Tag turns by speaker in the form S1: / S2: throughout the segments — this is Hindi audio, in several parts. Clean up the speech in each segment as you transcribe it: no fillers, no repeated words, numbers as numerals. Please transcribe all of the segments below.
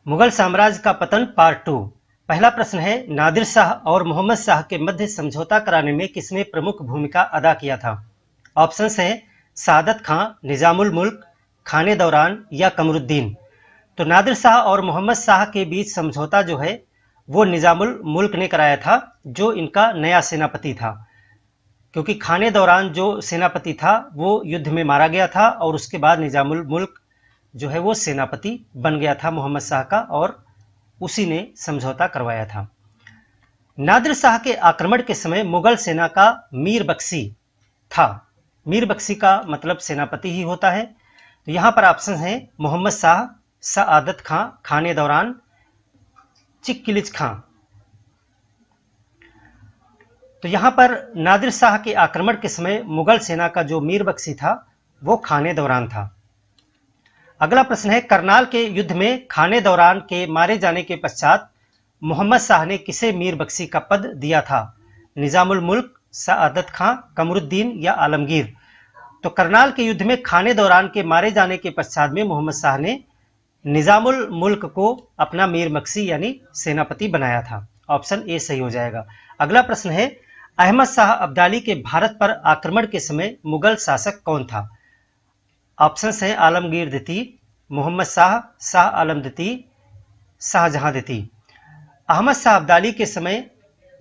S1: मुगल साम्राज्य का पतन पार्ट 2। पहला प्रश्न है, नादिर शाह और मोहम्मद शाह के मध्य समझौता कराने में किसने प्रमुख भूमिका अदा किया था? ऑप्शंस हैं सादत खां, निजामुल मुल्क, खाने दौरान या कमरुद्दीन। तो नादिर शाह और मोहम्मद शाह के बीच समझौता जो है वो निजामुल मुल्क ने कराया था, जो इनका नया सेनापति था, क्योंकि खाने दौरान जो सेनापति था वो युद्ध में मारा गया था और उसके बाद निजामुल मुल्क जो है वो सेनापति बन गया था मोहम्मद शाह का, और उसी ने समझौता करवाया था। नादिर शाह के आक्रमण के समय मुगल सेना का मीर बख्शी था। मीर बख्शी का मतलब सेनापति ही होता है। तो यहां पर ऑप्शन है मोहम्मद शाह, सआदत खां, खाने दौरान, चिक्किलिज खां। तो यहां पर नादिर शाह के आक्रमण के समय मुगल सेना का जो मीर बख्शी था वो खाने दौरान था। अगला प्रश्न है, करनाल के युद्ध में खाने दौरान के मारे जाने के पश्चात मोहम्मद शाह ने किसे मीर बख्शी का पद दिया था? निजामुल मुल्क, सआदत खां, कमरुद्दीन या आलमगीर। तो करनाल के युद्ध में खाने दौरान के मारे जाने के पश्चात में मोहम्मद शाह ने निजामुल मुल्क को अपना मीर बख्शी यानी सेनापति बनाया था। ऑप्शन ए सही हो जाएगा। अगला प्रश्न है, अहमद शाह अब्दाली के भारत पर आक्रमण के समय मुगल शासक कौन था? ऑप्शन हैं आलमगीर द्वितीय, मोहम्मद शाह, शाह आलम द्वितीय, शाहजहां द्वितीय। अहमद शाह अब्दाली के समय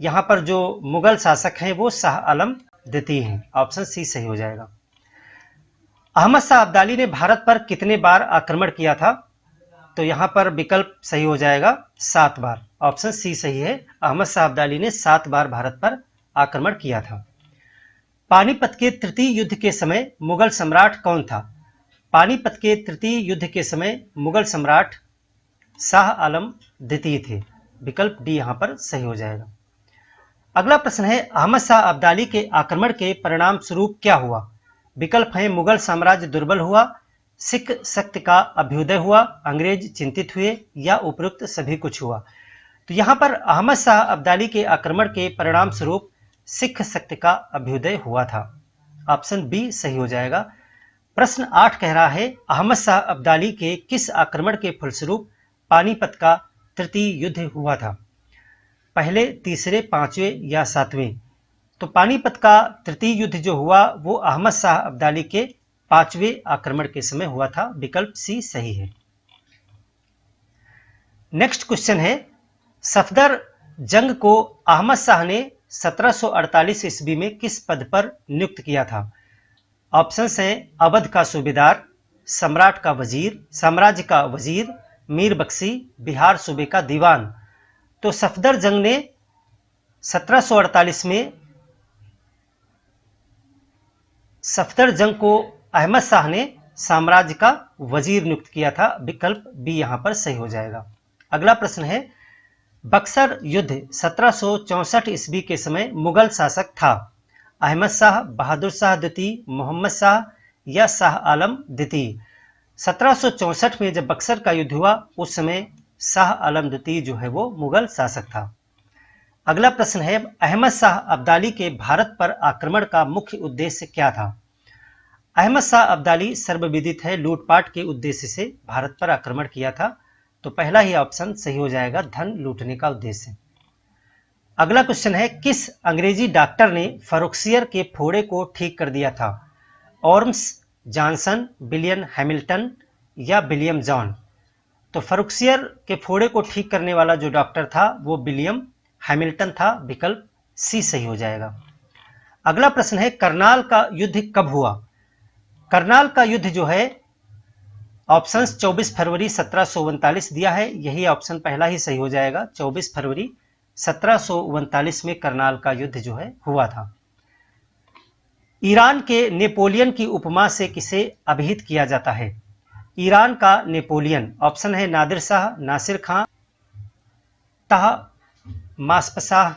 S1: यहां पर जो मुगल शासक हैं वो शाह आलम द्वितीय हैं। ऑप्शन सी सही हो जाएगा। अहमद शाह अब्दाली ने भारत पर कितने बार आक्रमण किया था? तो यहां पर विकल्प सही हो जाएगा 7 बार। ऑप्शन सी सही है, अहमद शाह अब्दाली ने 7 बार भारत पर आक्रमण किया था। पानीपत के तृतीय युद्ध के समय मुगल सम्राट कौन था? पानीपत के तृतीय युद्ध के समय मुगल सम्राट शाह आलम द्वितीय थे। विकल्प डी यहां पर सही हो जाएगा। अगला प्रश्न है, अहमद शाह अब्दाली के आक्रमण के परिणाम स्वरूप क्या हुआ? विकल्प है मुगल साम्राज्य दुर्बल हुआ, सिख शक्ति का अभ्युदय हुआ, अंग्रेज चिंतित हुए या उपरोक्त सभी कुछ हुआ। तो यहां पर अहमद शाह अब्दाली के आक्रमण के परिणाम स्वरूप सिख शक्ति का अभ्युदय हुआ था। ऑप्शन बी सही हो जाएगा। प्रश्न 8 कह रहा है, अहमद शाह अब्दाली के किस आक्रमण के फलस्वरूप पानीपत का तृतीय युद्ध हुआ था? पहले, तीसरे, पांचवें या सातवें? तो पानीपत का तृतीय युद्ध जो हुआ वो अहमद शाह अब्दाली के 5वें आक्रमण के समय हुआ था। विकल्प सी सही है। नेक्स्ट क्वेश्चन है, सफदर जंग को अहमद शाह ने 1748 ईस्वी में किस पद पर नियुक्त किया था? ऑप्शंस हैं अवध का सूबेदार, सम्राट का वजीर, साम्राज्य का वजीर, मीर बख्शी, बिहार सूबे का दीवान। तो सफदर जंग ने 1748 में सफदर जंग को अहमद शाह ने साम्राज्य का वजीर नियुक्त किया था। विकल्प बी यहां पर सही हो जाएगा। अगला प्रश्न है, बक्सर युद्ध 1764 ईस्वी के समय मुगल शासक था अहमद शाह, बहादुर शाह द्वितीय, मोहम्मद शाह या शाह आलम द्वितीय। 1764 में जब बक्सर का युद्ध हुआ उस समय शाह आलम द्वितीय जो है वो मुगल शासक था। अगला प्रश्न है, अहमद शाह अब्दाली के भारत पर आक्रमण का मुख्य उद्देश्य क्या था? अहमद शाह अब्दाली सर्वविदित है लूटपाट के उद्देश्य से भारत पर आक्रमण किया था। तो पहला ही ऑप्शन सही हो जाएगा, धन लूटने का उद्देश्य। अगला क्वेश्चन है, किस अंग्रेजी डॉक्टर ने फरुखसियर के फोड़े को ठीक कर दिया था? ऑर्म्स, जॉनसन, विलियम हैमिल्टन या विलियम जॉन। तो फरुखसियर के फोड़े को ठीक करने वाला जो डॉक्टर था वो विलियम हैमिल्टन था। विकल्प सी सही हो जाएगा। अगला प्रश्न है, करनाल का युद्ध कब हुआ? करनाल का युद्ध जो है ऑप्शंस 24 फरवरी 1739 दिया है, यही ऑप्शन पहला ही सही हो जाएगा। 24 फरवरी 1739 में करनाल का युद्ध जो है हुआ था। ईरान के नेपोलियन की उपमा से किसे अभिहित किया जाता है? ईरान का नेपोलियन। ऑप्शन है नादिर शाह, नासिर खां, मासपशाह,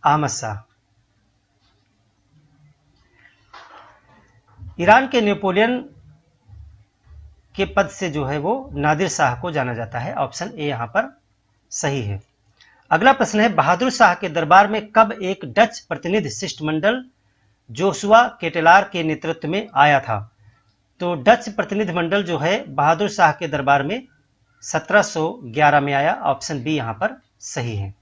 S1: अहमद शाह। ईरान के नेपोलियन के पद से जो है वो नादिर शाह को जाना जाता है। ऑप्शन ए यहां पर सही है। अगला प्रश्न है, बहादुर शाह के दरबार में कब एक डच प्रतिनिधि शिष्टमंडल जोशुआ केटेलार के नेतृत्व में आया था? तो डच प्रतिनिधिमंडल जो है बहादुर शाह के दरबार में 1711 में आया। ऑप्शन बी यहाँ पर सही है।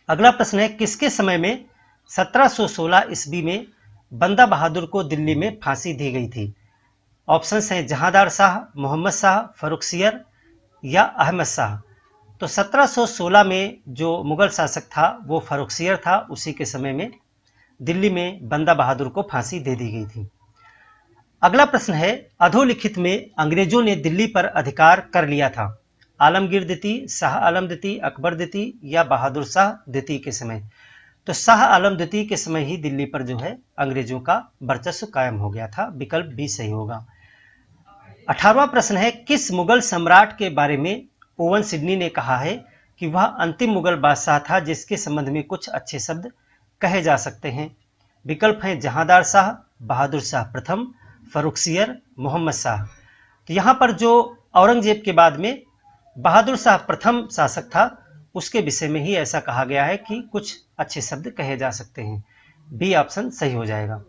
S1: अगला प्रश्न है, किसके समय में 1716 ईस्वी में बंदा बहादुर को दिल्ली में फांसी दी गई थी? ऑप्शंस हैं जहांदार शाह, मोहम्मद शाह, फर्रुखसियर या अहमद शाह। तो 1716 में जो मुगल शासक था वो फर्रुखसियर था। उसी के समय में दिल्ली में बंदा बहादुर को फांसी दे दी गई थी। अगला प्रश्न है, अधोलिखित में अंग्रेजों ने दिल्ली पर अधिकार कर लिया था? आलमगीर द्वितीय, शाह आलम द्वितीय, अकबर द्वितीय या बहादुर शाह द्वितीय के समय? तो शाह आलम द्वितीय के समय ही दिल्ली पर जो है अंग्रेजों का वर्चस्व कायम हो गया था। विकल्प बी सही होगा। 18वां प्रश्न है, किस मुगल सम्राट के बारे में ओवन सिडनी ने कहा है कि वह अंतिम मुगल बादशाह था जिसके संबंध में कुछ अच्छे शब्द कहे जा सकते हैं? विकल्प हैं जहांदार शाह, बहादुर शाह प्रथम, फर्रुखसियर, मोहम्मद शाह। तो यहाँ पर जो औरंगजेब के बाद में बहादुर शाह प्रथम शासक था उसके विषय में ही ऐसा कहा गया है कि कुछ अच्छे शब्द कहे जा सकते हैं। बी ऑप्शन सही हो जाएगा।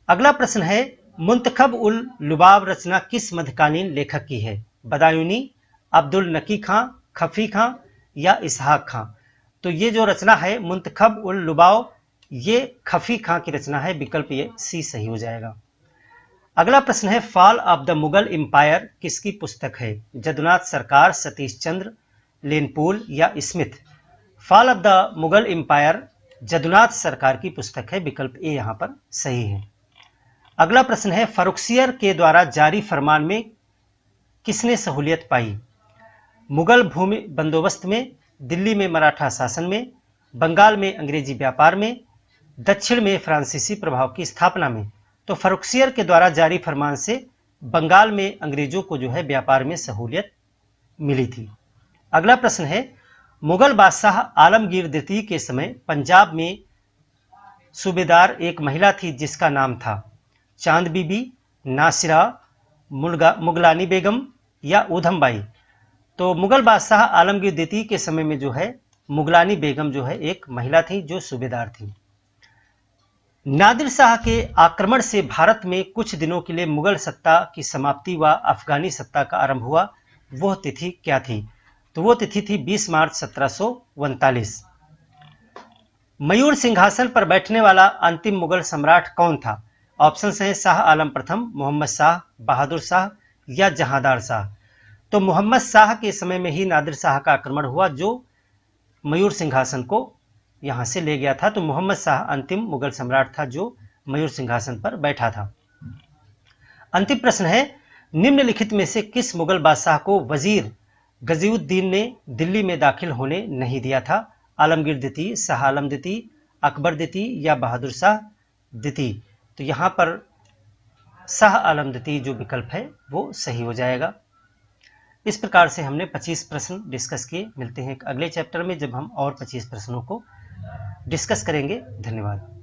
S1: अगला प्रश्न है, मुंतखब उल लुबाब रचना किस मध्यकालीन लेखक की है? बदायूनी, अब्दुल नकी खां, खफी खां या इसहाक खां? तो ये जो रचना है मुंतखब उल लुबाब, ये खफी खां की रचना है। विकल्प ये सी सही हो जाएगा। अगला प्रश्न है, fall of the Mughal empire किसकी पुस्तक है? जदुनाथ सरकार, सतीश चंद्र, लेनपोल या Smith? Fall of the Mughal empire Jadunath Sarkar की पुस्तक है। विकल्प ए यहाँ पर सही है। अगला प्रश्न है, फर्रुखसियर के द्वारा जारी फरमान में किसने सहूलियत पाई? मुगल भूमि बंदोबस्त में, दिल्ली में मराठा शासन में, बंगाल में अंग्रेजी व्यापार में, दक्षिण में फ्रांसीसी प्रभाव की स्थापना में? तो फर्रुखसियर के द्वारा जारी फरमान से बंगाल में अंग्रेजों को जो है व्यापार में सहूलियत मिली थी। अगला प्रश्न है, मुगल बादशाह आलमगीर द्वितीय के समय पंजाब में सूबेदार एक महिला थी जिसका नाम था चांद बीबी, नासिरा, मुगलानी बेगम या ऊधम बाई? तो मुगल बादशाह आलमगीर द्वितीय के समय में जो है मुगलानी बेगम जो है एक महिला थी जो सूबेदार थी। नादिर शाह के आक्रमण से भारत में कुछ दिनों के लिए मुगल सत्ता की समाप्ति व अफगानी सत्ता का आरंभ हुआ, वह तिथि क्या थी? तो वो तिथि थी 20 मार्च 1739। मयूर सिंहासन पर बैठने वाला अंतिम मुगल सम्राट कौन था? ऑप्शंस हैं शाह आलम प्रथम, मोहम्मद शाह, बहादुर शाह या जहांदार शाह। तो मोहम्मद शाह के समय में ही नादिर शाह का आक्रमण हुआ जो मयूर सिंहासन को यहां से ले गया था। तो मोहम्मद शाह अंतिम मुगल सम्राट था जो मयूर सिंहासन पर बैठा था। अंतिम प्रश्न है, निम्नलिखित में से किस मुगल बादशाह को वजीर गजीउद्दीन ने दिल्ली में दाखिल होने नहीं दिया था? आलमगीर द्वितीय, शाह आलम द्वितीय, अकबर द्वितीय या बहादुर शाह द्वितीय? तो यहाँ पर शाह आलम द्वितीय जो विकल्प है वो सही हो जाएगा। इस प्रकार से हमने 25 प्रश्न डिस्कस किए। मिलते हैं अगले चैप्टर में जब हम और 25 प्रश्नों को डिस्कस करेंगे। धन्यवाद।